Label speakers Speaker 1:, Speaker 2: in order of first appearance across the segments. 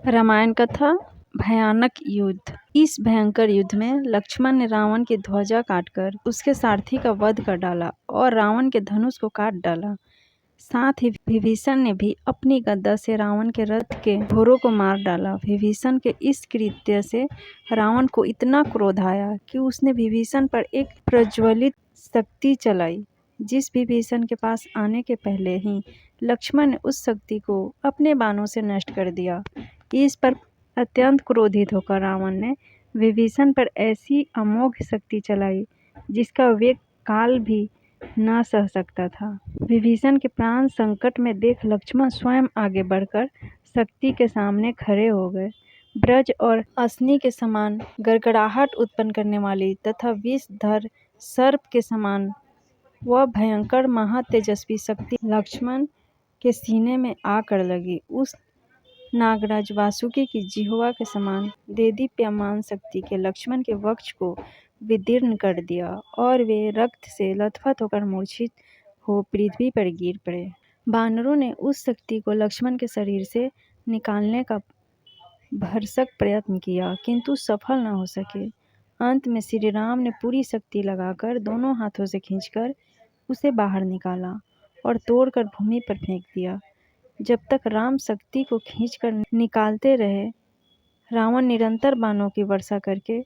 Speaker 1: रामायण कथा भयानक युद्ध। इस भयंकर युद्ध में लक्ष्मण ने रावण की ध्वजा काटकर उसके सारथी का वध कर डाला और रावण के धनुष को काट डाला। साथ ही विभीषण ने भी अपनी गदा से रावण के रथ के घोड़ों को मार डाला। विभीषण के इस कृत्य से रावण को इतना क्रोध आया कि उसने विभीषण पर एक प्रज्वलित शक्ति चलाई, जिस विभीषण के पास आने के पहले ही लक्ष्मण ने उस शक्ति को अपने बाणों से नष्ट कर दिया। इस पर अत्यंत क्रोधित होकर रावण ने विभीषण पर ऐसी अमोघ शक्ति चलाई जिसका वेग काल भी न सह सकता था। विभीषण के प्राण संकट में देख लक्ष्मण स्वयं आगे बढ़कर शक्ति के सामने खड़े हो गए। ब्रज और अश्नि के समान गड़गड़ाहट उत्पन्न करने वाली तथा विषधर सर्प के समान वह भयंकर महातेजस्वी शक्ति लक्ष्मण के सीने में आकर लगी। उस नागराज वासुकी की जिह्वा के समान देदीप्यमान शक्ति के लक्ष्मण के वक्ष को विदीर्ण कर दिया और वे रक्त से लथपथ होकर मूर्छित हो पृथ्वी पर गिर पड़े। वानरों ने उस शक्ति को लक्ष्मण के शरीर से निकालने का भरसक प्रयत्न किया, किंतु सफल न हो सके। अंत में श्री राम ने पूरी शक्ति लगाकर दोनों हाथों से खींचकर उसे बाहर निकाला और तोड़कर भूमि पर फेंक दिया। जब तक राम शक्ति को खींचकर निकालते रहे, रावण निरंतर बाणों की वर्षा करके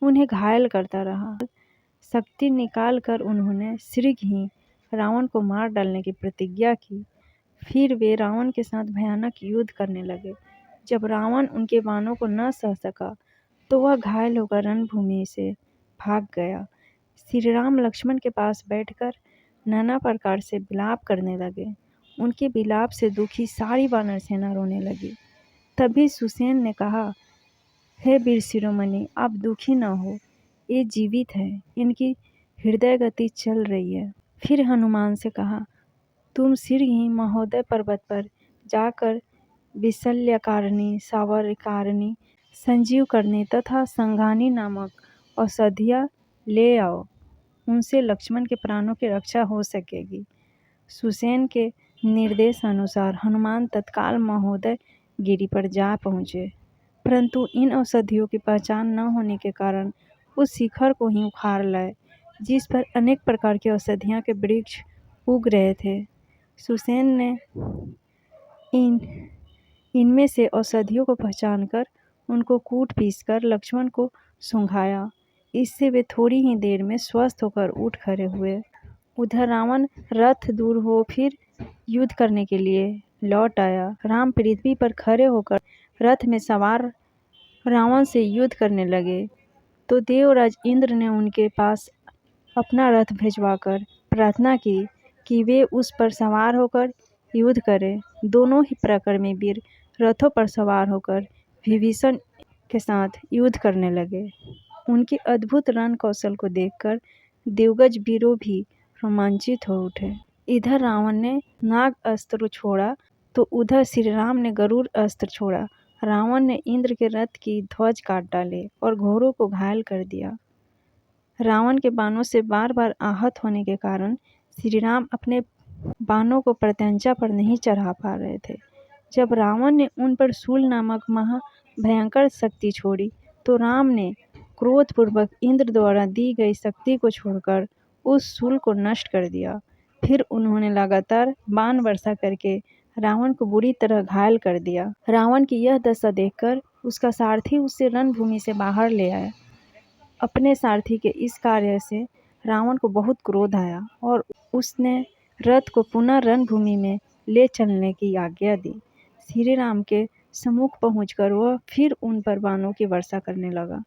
Speaker 1: उन्हें घायल करता रहा। शक्ति निकालकर उन्होंने शीघ्र ही रावण को मार डालने की प्रतिज्ञा की। फिर वे रावण के साथ भयानक युद्ध करने लगे। जब रावण उनके बाणों को न सह सका तो वह घायल होकर रणभूमि से भाग गया। श्री राम लक्ष्मण के पास बैठकर नाना प्रकार से विलाप करने लगे। उनके विलाप से दुखी सारी वानर सेना रोने लगी। तभी सुसेन ने कहा, हे वीर शिरोमणि, आप दुखी न हो, ये जीवित हैं, इनकी हृदय गति चल रही है। फिर हनुमान से कहा, तुम शीघ्र ही महोदय पर्वत पर जाकर विशल्यकारिणी, सावरकारिणी, संजीवकरणी तथा संघानी नामक औषधियाँ ले आओ। उनसे लक्ष्मण के प्राणों की रक्षा हो सकेगी। सुसेन के निर्देश अनुसार हनुमान तत्काल महोदय गिरी पर जा पहुँचे, परंतु इन औषधियों की पहचान न होने के कारण उस शिखर को ही उखाड़ लाए जिस पर अनेक प्रकार की औषधियाँ के वृक्ष उग रहे थे। सुसेन ने इनमें से औषधियों को पहचान कर उनको कूट पीसकर लक्ष्मण को सूंघाया। इससे वे थोड़ी ही देर में स्वस्थ होकर उठ खड़े हुए। उधर रावण रथ दूर हो फिर युद्ध करने के लिए लौट आया। राम पृथ्वी पर खड़े होकर रथ में सवार रावण से युद्ध करने लगे तो देवराज इंद्र ने उनके पास अपना रथ भिजवाकर प्रार्थना की कि वे उस पर सवार होकर युद्ध करें। दोनों ही पराक्रमी वीर रथों पर सवार होकर विभीषण के साथ युद्ध करने लगे। उनके अद्भुत रण कौशल को देखकर देवगज वीरों भी रोमांचित हो उठे। इधर रावण ने नाग अस्त्र छोड़ा तो उधर श्री राम ने गरुड़ अस्त्र छोड़ा। रावण ने इंद्र के रथ की ध्वज काट डाले और घोड़ों को घायल कर दिया। रावण के बाणों से बार बार आहत होने के कारण श्री राम अपने बाणों को प्रत्यंचा पर नहीं चढ़ा पा रहे थे। जब रावण ने उन पर शूल नामक महा भयंकर शक्ति छोड़ी तो राम ने क्रोधपूर्वक इंद्र द्वारा दी गई शक्ति को छोड़कर उस शूल को नष्ट कर दिया। फिर उन्होंने लगातार बाण वर्षा करके रावण को बुरी तरह घायल कर दिया। रावण की यह दशा देखकर उसका सारथी उसे रणभूमि से बाहर ले आया। अपने सारथी के इस कार्य से रावण को बहुत क्रोध आया और उसने रथ को पुनः रणभूमि में ले चलने की आज्ञा दी। श्री राम के सम्मुख पहुंचकर वह फिर उन पर बाणों की वर्षा करने लगा।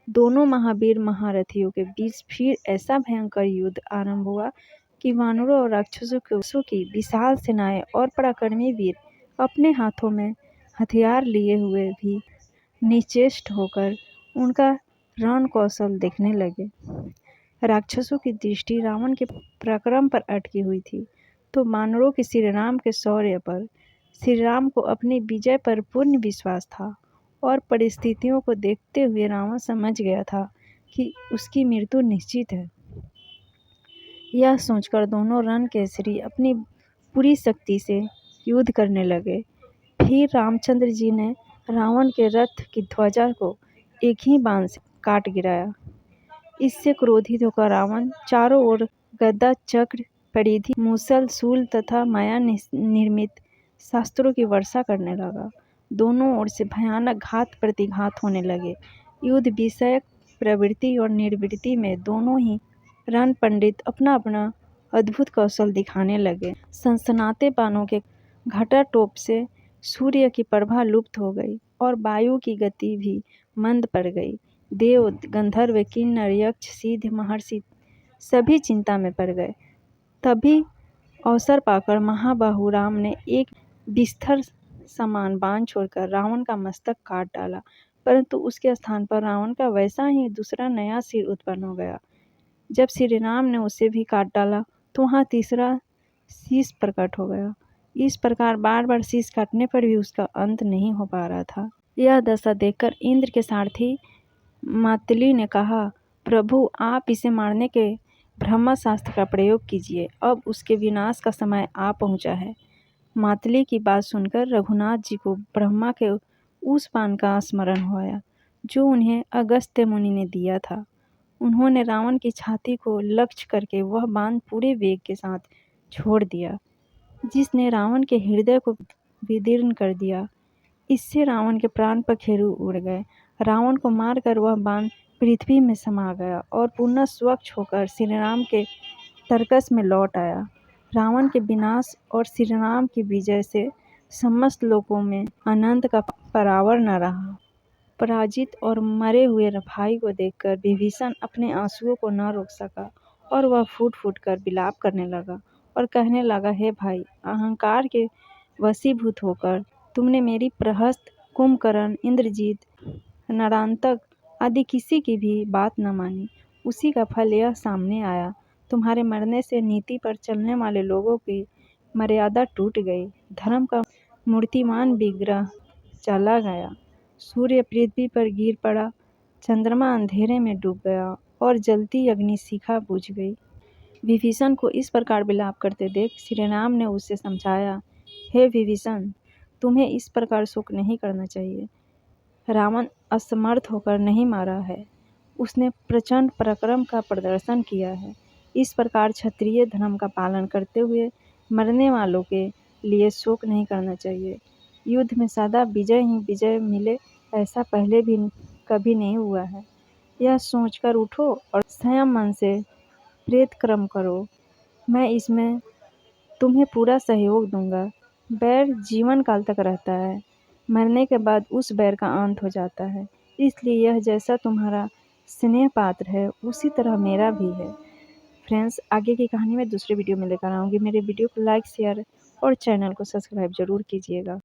Speaker 1: दोनों महावीर महारथियों के बीच फिर ऐसा भयंकर युद्ध आरंभ हुआ कि वानरों और राक्षसों की विशाल सेनाएं और पराक्रमी वीर अपने हाथों में हथियार लिए हुए भी निश्चेष्ट होकर उनका रण कौशल देखने लगे। राक्षसों की दृष्टि रावण के पराक्रम पर अटकी हुई थी तो वानरों की श्री राम के शौर्य पर। श्री राम को अपनी विजय पर पूर्ण विश्वास था और परिस्थितियों को देखते हुए रावण समझ गया था कि उसकी मृत्यु निश्चित है। यह सोचकर दोनों रणकेसरी अपनी पूरी शक्ति से युद्ध करने लगे। फिर रामचंद्र जी ने रावण के रथ की ध्वजा को एक ही बाण से काट गिराया। इससे क्रोधित होकर रावण चारों ओर गदा, चक्र, परिधि, मूसल, शूल तथा माया निर्मित शास्त्रों की वर्षा करने लगा। दोनों ओर से भयानक घात प्रतिघात होने लगे। युद्ध विषयक प्रवृत्ति और निर्वृत्ति में दोनों ही रण पंडित अपना अपना अद्भुत कौशल दिखाने लगे। सनसनाते बाणों के घटाटोप से सूर्य की प्रभा लुप्त हो गई और वायु की गति भी मंद पड़ गई। देव, गंधर्व, किन्नर, यक्ष, सिद्ध, महर्षि सभी चिंता में पड़ गए। तभी अवसर पाकर महाबाहु राम ने एक बिस्तर समान बाण छोड़कर रावण का मस्तक काट डाला, परंतु उसके स्थान पर रावण का वैसा ही दूसरा नया सिर उत्पन्न हो गया। जब श्री राम ने उसे भी काट डाला तो वहाँ तीसरा शीश प्रकट हो गया। इस प्रकार बार बार शीश काटने पर भी उसका अंत नहीं हो पा रहा था। यह दशा देखकर इंद्र के सारथी मातली ने कहा, प्रभु आप इसे मारने के ब्रह्मास्त्र का प्रयोग कीजिए, अब उसके विनाश का समय आ पहुंचा है। मातली की बात सुनकर रघुनाथ जी को ब्रह्मा के उस बाण का स्मरण हुआ जो उन्हें अगस्त्य मुनि ने दिया था। उन्होंने रावण की छाती को लक्ष्य करके वह बाण पूरे वेग के साथ छोड़ दिया, जिसने रावण के हृदय को विदीर्ण कर दिया। इससे रावण के प्राण पखेरु उड़ गए। रावण को मारकर वह बाण पृथ्वी में समा गया और पुनः स्वच्छ होकर श्रीराम के तर्कस में लौट आया। रावण के विनाश और श्रीराम की विजय से समस्त लोकों में आनंद का परावर न रहा। पराजित और मरे हुए भाई को देखकर विभीषण अपने आंसुओं को न रोक सका और वह फूट फूट कर विलाप करने लगा और कहने लगा, हे भाई, अहंकार के वशीभूत होकर तुमने मेरी प्रहस्त, कुंभकर्ण, इंद्रजीत, नरांतक आदि किसी की भी बात न मानी। उसी का फल यह सामने आया। तुम्हारे मरने से नीति पर चलने वाले लोगों की मर्यादा टूट गई। धर्म का मूर्तिमान विग्रह चला गया। सूर्य पृथ्वी पर गिर पड़ा, चंद्रमा अंधेरे में डूब गया और जलती अग्निशिखा बुझ गई। विभीषण को इस प्रकार विलाप करते देख श्री राम ने उसे समझाया, हे विभीषण, तुम्हें इस प्रकार शोक नहीं करना चाहिए। रावण असमर्थ होकर नहीं मारा है, उसने प्रचंड पराक्रम का प्रदर्शन किया है। इस प्रकार क्षत्रिय धर्म का पालन करते हुए मरने वालों के लिए शोक नहीं करना चाहिए। युद्ध में सदा विजय ही विजय मिले, ऐसा पहले भी कभी नहीं हुआ है। यह सोचकर उठो और संयम मन से प्रेत कर्म करो। मैं इसमें तुम्हें पूरा सहयोग दूंगा। बैर जीवन काल तक रहता है, मरने के बाद उस बैर का अंत हो जाता है। इसलिए यह जैसा तुम्हारा स्नेह पात्र है, उसी तरह मेरा भी है। फ्रेंड्स, आगे की कहानी मैं दूसरे वीडियो में लेकर आऊँगी। मेरे वीडियो को लाइक, शेयर और चैनल को सब्सक्राइब जरूर कीजिएगा।